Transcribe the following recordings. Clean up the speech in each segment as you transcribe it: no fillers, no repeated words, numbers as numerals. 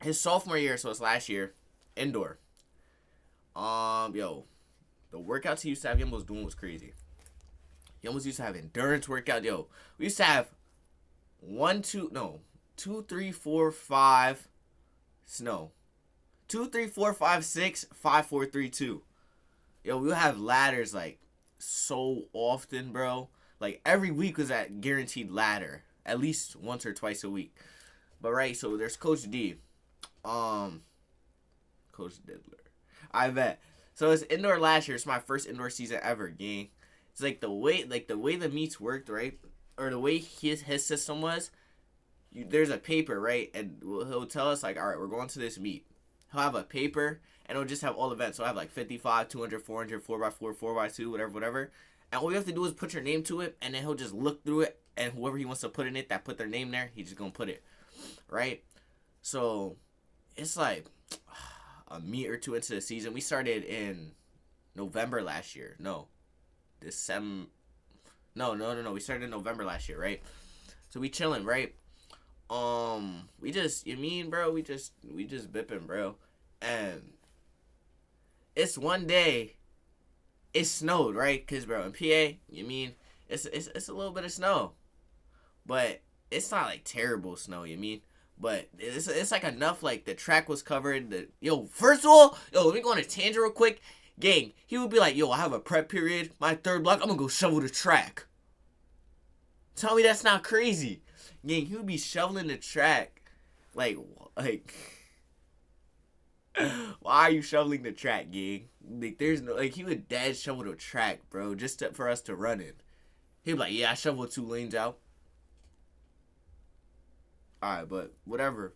his sophomore year, so it's last year, indoor. Yo, the workouts he used to have, he almost doing was crazy. He almost used to have endurance workout. Yo, we used to have two, three, four, five. No, 2, 3, 4, 5, 6, 5, 4, 3, 2. Yo, we'll have ladders like so often, bro. Like every week was that guaranteed ladder, at least once or twice a week. But right, so there's Coach D, Coach Diddler. I bet. So it's indoor last year. It's my first indoor season ever, gang. It's like the way the meets worked, right? Or the way his system was. There's a paper, right? And he'll tell us like, all right, we're going to this meet. He'll have a paper, and it'll just have all events. So I have like 55, 200, 400, 4x4, 4x2, whatever. And all you have to do is put your name to it, and then he'll just look through it, and whoever he wants to put in it that put their name there, he's just gonna put it, right? So it's like a meet or two into the season. We started in November last year. No, December. No. We started in November last year, right? So we chilling, right? We just, bro, we just bipping, bro. And it's one day, it snowed, right? Cause bro, in PA, it's a little bit of snow, but it's not like terrible snow, but it's like enough, like the track was covered. First of all, let me go on a tangent real quick, gang. He would be like, I have a prep period, my third block, I'm gonna go shovel the track. Tell me that's not crazy. Gang, he would be shoveling the track. Like, why are you shoveling the track, gang? Like, there's no, he would dead shovel the track, bro, just for us to run it. He'd be like, yeah, I shoveled 2 lanes out. Alright, but whatever.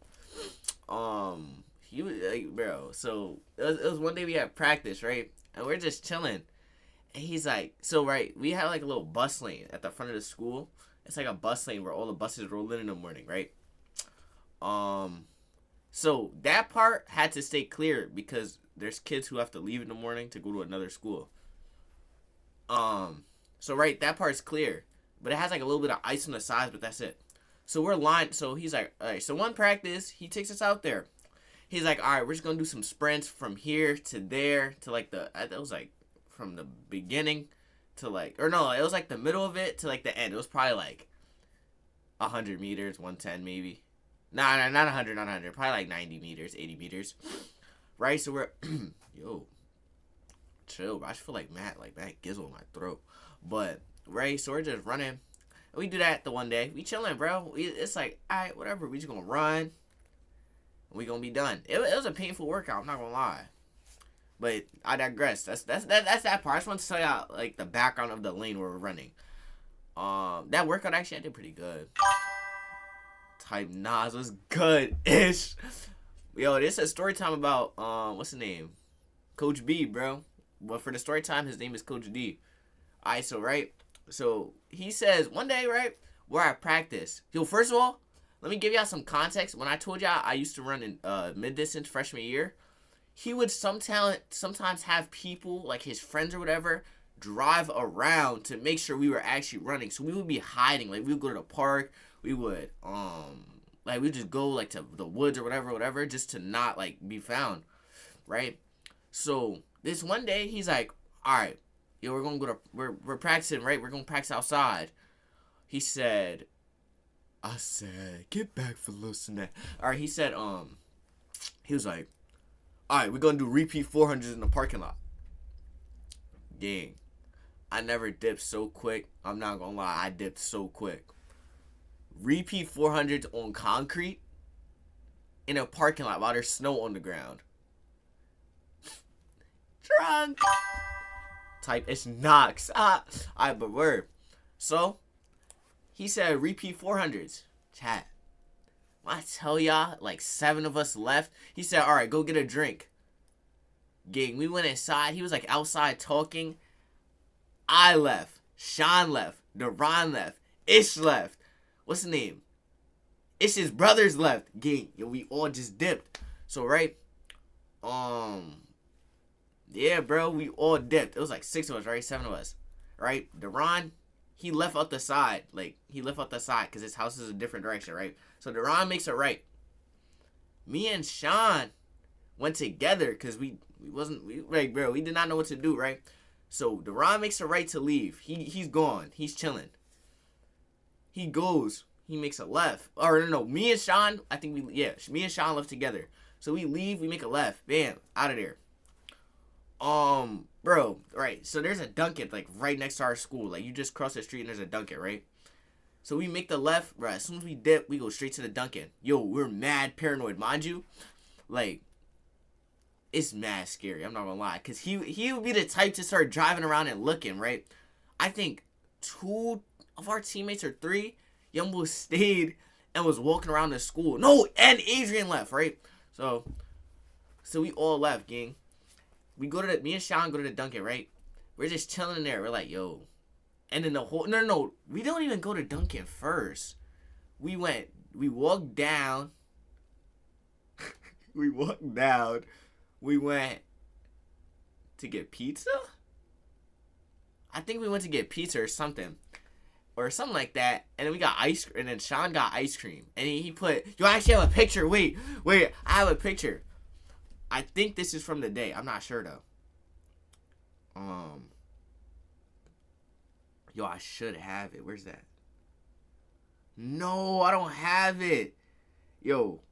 He was like, bro, so it was one day we had practice, right? And we're just chilling. And he's like, so, right, we had like a little bus lane at the front of the school. It's like a bus lane where all the buses roll in the morning, right? So that part had to stay clear because there's kids who have to leave in the morning to go to another school. So right, that part's clear, but it has like a little bit of ice on the sides, but that's it. So we're lined. So he's like, all right. So one practice, he takes us out there. He's like, all right, we're just gonna do some sprints from here to there to like it was like from the beginning to like, or no, it was like the middle of it to like the end. It was probably like 100 meters, 110 maybe. Nah, not 100, not 100. Probably like 90 meters, 80 meters. Right? So we're, chill, bro. I just feel like Matt gizzle in my throat. But, right? So we're just running. We do that the one day. We chilling, bro. It's like, all right, whatever. We just gonna run. We gonna be done. It was a painful workout. I'm not gonna lie. But I digress. That's that part. I just want to tell y'all like the background of the lane where we're running. That workout actually I did pretty good. TypeNas was good-ish. Yo, this is a story time about what's the name? Coach B, bro. But for the story time, his name is Coach D. Alright, so right. So he says one day, right, we're at practice. Yo, first of all, let me give y'all some context. When I told y'all I used to run in mid-distance freshman year, he would sometimes have people, like his friends or whatever, drive around to make sure we were actually running. So we would be hiding. Like, we would go to the park. We would, we'd just go, like, to the woods or whatever, just to not, like, be found, right? So this one day, he's like, all right, we're going to go to, we're practicing, right? We're going to practice outside. I said, get back for listening. All right, he said, he was like, all right, we're going to do repeat 400s in the parking lot. Gang, I never dipped so quick. I'm not going to lie, I dipped so quick. Repeat 400s on concrete in a parking lot while there's snow on the ground. Drunk. Type, it's Knox. Alright, but word. So, he said repeat 400s. Chat. When I tell y'all, like 7 of us left, he said, alright, go get a drink. Gang, we went inside. He was like outside talking. I left. Sean left. Deron left. Ish left. What's the name? Ish's brothers left. Gang, we all just dipped. So, right? Yeah, bro, we all dipped. It was like 6 of us, right? 7 of us. Right? Deron, he left out the side. Like, he left out the side because his house is a different direction, right? So, Deron makes a right. Me and Sean went together because we did not know what to do, right? So Deron makes a right to leave. He's gone. He's chilling. He goes. He makes a left. Or no, me and Sean. Me and Sean left together. So we leave. We make a left. Bam, out of there. Bro, right. So there's a Dunkin' like right next to our school. Like you just cross the street and there's a Dunkin', right? So we make the left, bro. As soon as we dip, we go straight to the Dunkin'. Yo, we're mad paranoid, mind you. Like, it's mad scary. I'm not gonna lie, cause he would be the type to start driving around and looking, right? I think 2 of our teammates or 3, Yumbo stayed and was walking around the school. No, and Adrian left, right? So we all left, gang. Me and Sean go to the Dunkin', right? We're just chilling in there. We're like, yo. And then no, we don't even go to Dunkin' first. We walked down. We went to get pizza? I think we went to get pizza or something. Or something like that. And then we got ice cream. And then Sean got ice cream. And he put, yo, I actually have a picture. Wait, I have a picture. I think this is from the day. I'm not sure though. Yo, I should have it. Where's that? No, I don't have it. Yo,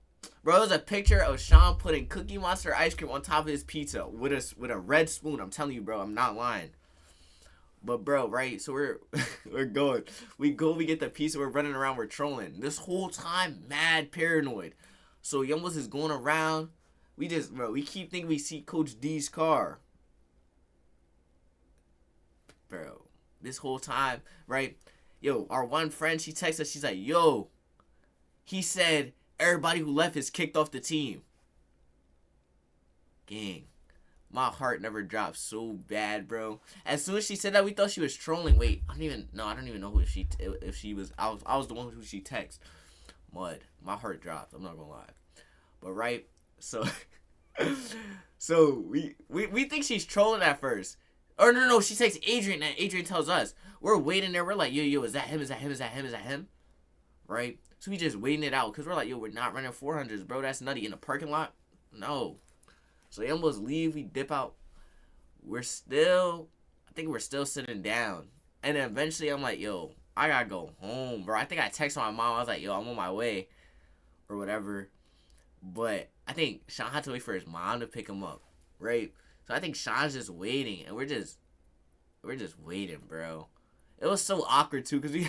bro, there's a picture of Sean putting Cookie Monster ice cream on top of his pizza with a red spoon. I'm telling you, bro, I'm not lying. But bro, right? So we're going. We get the pizza. We're running around. We're trolling. This whole time, mad paranoid. So Yumbos is going around. We keep thinking we see Coach D's car. Bro, this whole time, right? Yo, our one friend, she texts us. She's like, yo, he said everybody who left is kicked off the team. Gang, my heart never dropped so bad, bro. As soon as she said that, we thought she was trolling. Wait, I don't even know who if she was. I was the one who she texted. Mud, my heart dropped. I'm not gonna lie, but right. So, we think she's trolling at first. Or no, she takes Adrian, and Adrian tells us. We're waiting there. We're like, yo, is that him? Is that him? Right? So we just waiting it out because we're like, yo, we're not running 400s, bro. That's nutty. In the parking lot? No. So they almost leave. We dip out. I think we're still sitting down. And then eventually I'm like, yo, I gotta go home, bro. I think I texted my mom. I was like, yo, I'm on my way. Or whatever. But I think Sean had to wait for his mom to pick him up. Right? So I think Sean's just waiting, and we're just waiting, bro. It was so awkward too, cause we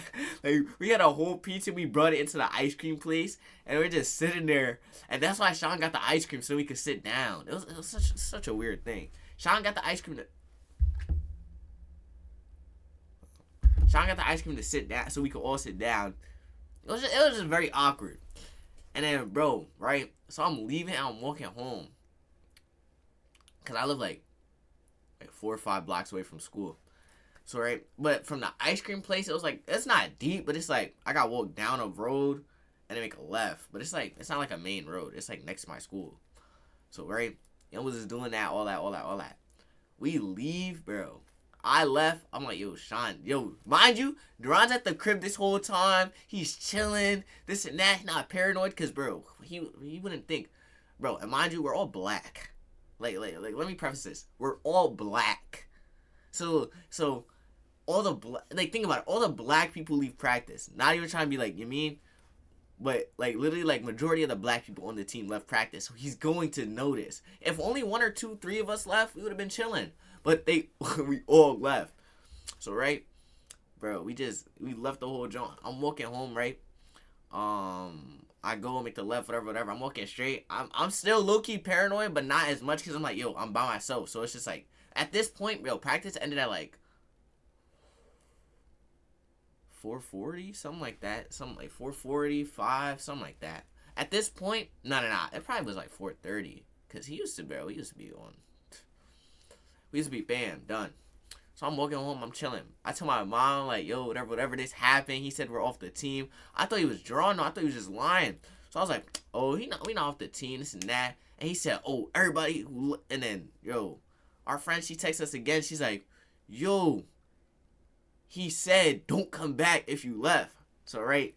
had a whole pizza. We brought it into the ice cream place, and we're just sitting there, and that's why Sean got the ice cream so we could sit down. It was such a weird thing. Sean got the ice cream to sit down so we could all sit down. It was just very awkward. And then, bro, right? So I'm leaving and I'm walking home. Because I live like 4 or 5 blocks away from school. So, right? But from the ice cream place, it was like, it's not deep, but it's like, I got to walk down a road and then make a left. But it's like, it's not like a main road. It's like next to my school. So, right? Young was just doing that, all that. We leave, bro. I left. I'm like, yo, Sean. Yo, mind you, Duran's at the crib this whole time. He's chilling, this and that. He's not paranoid because, bro, he wouldn't think. Bro, and mind you, we're all black. Like, let me preface this. We're all black. So all the think about it. All the black people leave practice. Not even trying to be like, you mean? But like literally like majority of the black people on the team left practice. So he's going to notice. If only 1 or 2, 3 of us left, we would have been chilling. But we all left. So right, bro, we left the whole joint. I'm walking home, right? I go and make the left, whatever. I'm walking straight. I'm still low-key paranoid, but not as much because I'm like, yo, I'm by myself. So it's just like, at this point, yo, practice ended at like 4:40, something like that. Something like 4:45, something like that. At this point, no. It probably was like 4:30 because we used to be bam, done. So I'm walking home, I'm chilling. I tell my mom, like, yo, whatever this happened. He said we're off the team. I thought he was drawing. No, I thought he was just lying. So I was like, oh, we not off the team, this and that. And he said, oh, everybody. And then, yo, our friend, she texts us again. She's like, yo, he said don't come back if you left. So, right,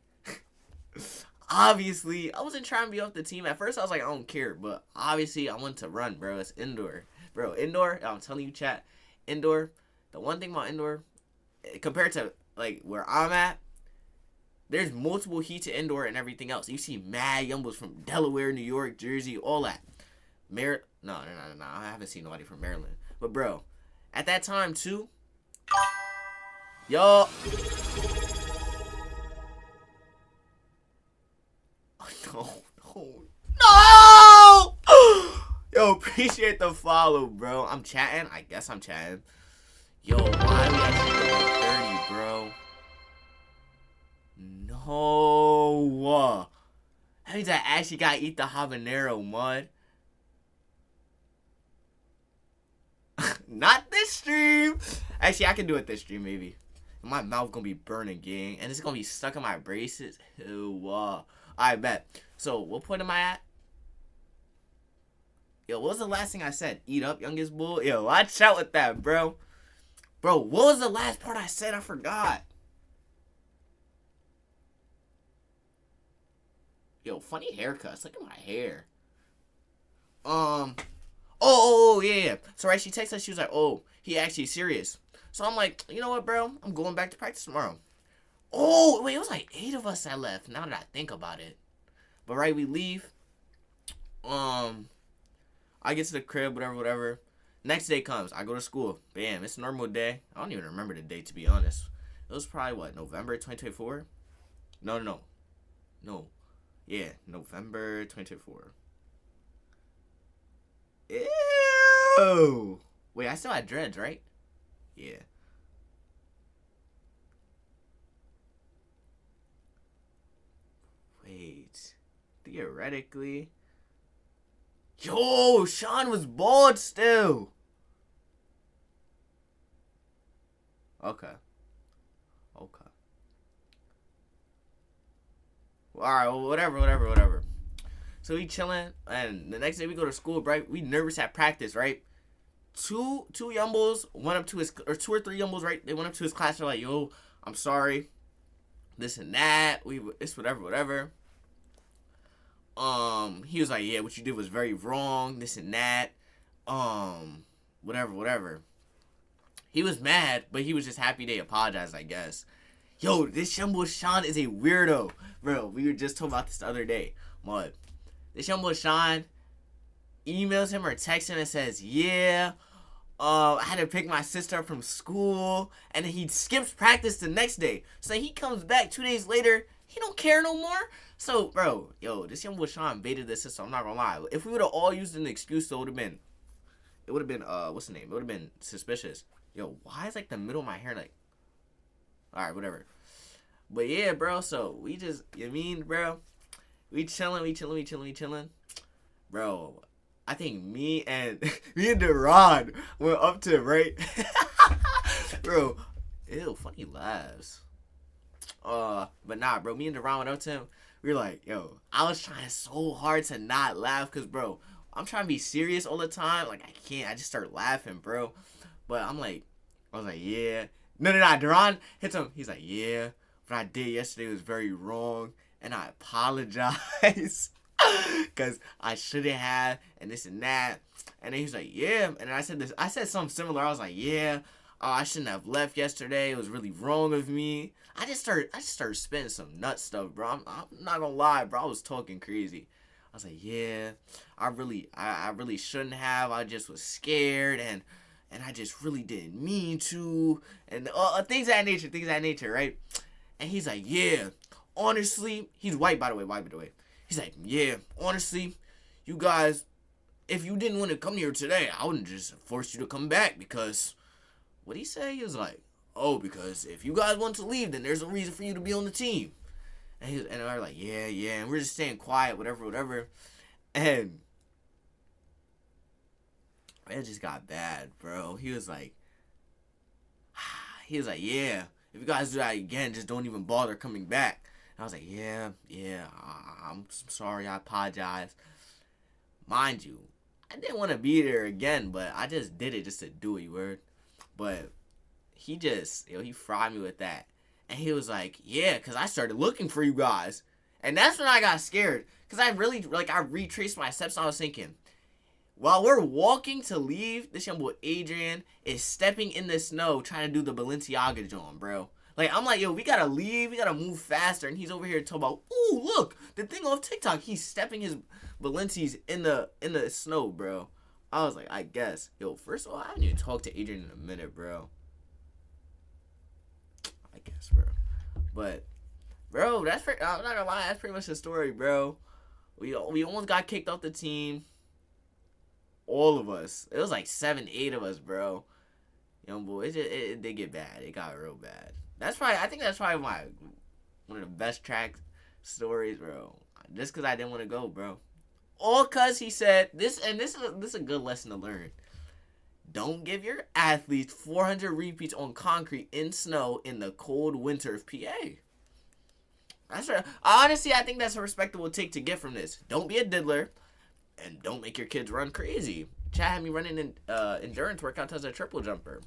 Obviously, I wasn't trying to be off the team. At first, I was like, I don't care. But obviously, I want to run, bro. It's indoor. Bro, indoor, I'm telling you, chat. Indoor, the one thing about indoor, compared to, like, where I'm at, there's multiple heat to indoor and everything else. You see mad yumbos from Delaware, New York, Jersey, all that. No. I haven't seen nobody from Maryland. But, bro, at that time, too, yo. No! Yo, appreciate the follow, bro. I'm chatting. I guess I'm chatting. Yo, why we actually go 30, bro? No. That means I actually gotta eat the habanero mud. Not this stream. Actually, I can do it this stream, maybe. My mouth gonna be burning, gang. And it's gonna be stuck in my braces. Ew. I bet. So, what point am I at? Yo, what was the last thing I said? Eat up, youngest bull? Yo, watch out with that, bro. Bro, what was the last part I said? I forgot. Yo, funny haircuts. Look at my hair. Yeah. So, right, she texted us. She was like, oh, he actually serious. So, I'm like, you know what, bro? I'm going back to practice tomorrow. Oh, wait, it was like 8 of us that left. Now that I think about it. But, right, we leave. I get to the crib, whatever. Next day comes. I go to school. Bam, it's a normal day. I don't even remember the date, to be honest. It was probably, what, November 2024? No. Yeah, November 2024. Ew. Wait, I still had dreads, right? Yeah. Wait. Theoretically. Yo, Sean was bald still. Okay. Alright, well, whatever. So we chilling, and the next day we go to school, right? We nervous at practice, right? Two yumbos went up to his, or 2 or 3 yumbos, right? They went up to his class. They're like, yo, I'm sorry. This and that. It's whatever. He was like, yeah, what you did was very wrong. This and that. Whatever. He was mad, but he was just happy they apologized, I guess. Yo, this young Sean is a weirdo. Bro, we were just talking about this the other day. Mud. This young Sean emails him or texts him and says, yeah, I had to pick my sister up from school. And then he skips practice the next day. So he comes back 2 days later. He don't care no more. So, bro, yo, this young Sean baited the system. I'm not gonna lie. If we would have all used an excuse, it would have been, what's the name? It would have been suspicious. Yo, why is like the middle of my hair like, alright, whatever. But yeah, bro, so we just, bro? We chilling. Bro, I think me and Deron went up to him, right? Bro, ew, funny laughs. But nah, bro, me and Deron went up to him. We were like, yo, I was trying so hard to not laugh, cause bro, I'm trying to be serious all the time. Like I can't, I just start laughing, bro. But I was like, yeah. No, Deron hits him. He's like, yeah, what I did yesterday was very wrong, and I apologize. Cause I shouldn't have, and this and that. And then he's like, yeah. And then I said something similar. I was like, yeah, I shouldn't have left yesterday. It was really wrong of me. I just started spitting some nut stuff, bro. I'm not gonna lie, bro. I was talking crazy. I was like, yeah, I really shouldn't have. I just was scared, and I just really didn't mean to, and things of that nature, right? And he's like, yeah, honestly, he's white, by the way. He's like, yeah, honestly, you guys, if you didn't want to come here today, I wouldn't just force you to come back, because, what'd he say? He was like, oh, because if you guys want to leave, then there's no reason for you to be on the team. And I was like, yeah, and we're just staying quiet, whatever. And it just got bad, bro. He was like, yeah, if you guys do that again, just don't even bother coming back. And I was like, yeah, I'm sorry, I apologize. Mind you, I didn't want to be there again, but I just did it just to do it, word. But he just, he fried me with that. And he was like, yeah, because I started looking for you guys. And that's when I got scared. Because I really, like, I retraced my steps and I was thinking, while we're walking to leave, this young boy Adrian is stepping in the snow trying to do the Balenciaga joint, bro. Like, I'm like, yo, we gotta leave. We gotta move faster. And he's over here talking about, ooh, look, the thing off TikTok. He's stepping his Balenci's in the snow, bro. I was like, I guess. Yo, first of all, I haven't even talked to Adrian in a minute, bro. I guess, bro. But, bro, I'm not gonna lie. That's pretty much the story, bro. We almost got kicked off the team. All of us. It was like 7, 8 of us, bro. Young boy, it did get bad. It got real bad. I think that's probably one of the best track stories, bro. Just because I didn't want to go, bro. All because he said, this is a good lesson to learn. Don't give your athletes 400 repeats on concrete in snow in the cold winter of PA. That's right. Honestly, I think that's a respectable take to get from this. Don't be a diddler, and don't make your kids run crazy. Chad had me running in endurance workouts as a triple jumper.